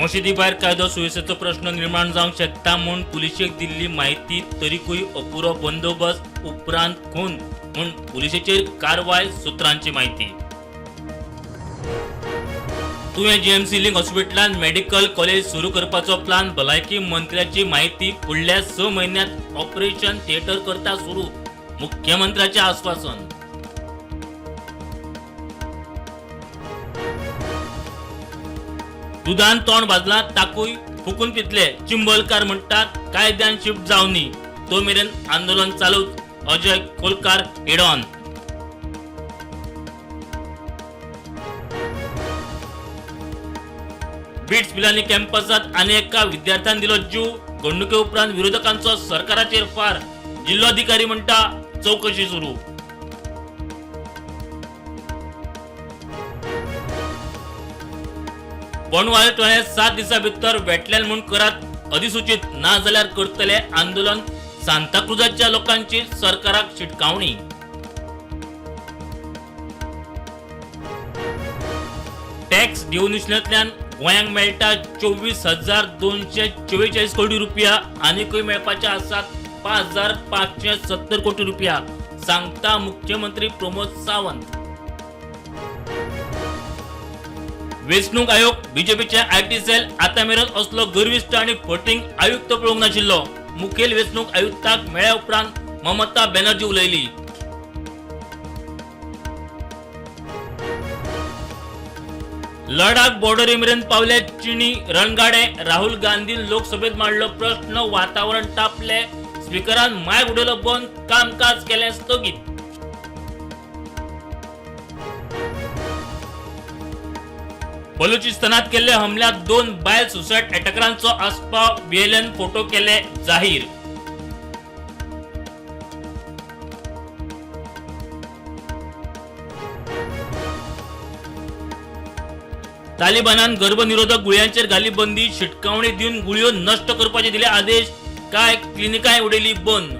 मशिदी भायर कायदो सुवेसेचो प्रश्न निर्माण जावंक शकता म्हूण पुलिशेक दिल्ली माहिती तरीकूय अपुरो बंदोबस्त उपरांत खून म्हूण पुलिशेचेर कारवाय सूत्रांची माहिती। तुवें जीएमसी लिंक हॉस्पिटलांत मेडिकल कॉलेज सुरू करपाचो प्लान भलायकी मंत्र्याची माहिती फुडल्या 6 म्हयन्यांत ऑपरेशन थिएटर करता सुरू मुख्यमंत्र्याचे आश्वासन। दुधान तोंड भाजला ताकूय फुकून पितले चिंबलकार म्हणटात कायद्यान शिफ्ट जावनी तो मेरेन आंदोलन चालूच अजय कोलकार एडॉन। बिट्स पिलानी कॅम्पसात आनी एका विद्यार्थ्यान दिलो जीव घडणुके उपरांत विरोधकांचो सरकाराचेर फार जिल्लोधिकारी म्हणटा चौकशी सुरू। बनवाळटोळे 7 दिसा भितर वेटलँड म्हूण करात अधिसूचित ना जाल्यार करतले आंदोलन सांताक्रुजाच्या लोकांची सरकाराक शिटकावणी। टॅक्स डिव्होल्युशनांतल्यान गोंयांक मेळटा 24,244 कोटी रुपया आनीकूय मेळपाचे आसात 5,570 कोटी रुपया सांगता मुख्यमंत्री प्रमोद सावंत। वेंचणूक आयोग बीजेपीचे आयटी सेल आता मेरेन असलो गर्विष्ट आणि फटींग आयुक्त पळोवंक नाशिल्लो मुखेल वेंचणूक आयुक्ताक मेळ्या उपरांत ममता बॅनर्जी उलयली। लडाख बॉर्डरी मेरेन पावले चीनी रणगाडे राहुल गांधी लोकसभेत मांडलो प्रश्न वातावरण तापले स्पीकरान मायक उडयलो बंद कामकाज केले स्थगीत। बलुचिस्तानात केल्ल्या हमल्यात 2 बायल सुसायड अटॅकरांचो आस्पाव बीएलएन फोटो केले जाहीर। तालिबानान गर्भनिरोधक गुळयांचेर घाली बंदी शिटकावणी दिवन गुळयो नष्ट करपाचे दिले आदेश काय क्लिनिकाय उडयली बंद।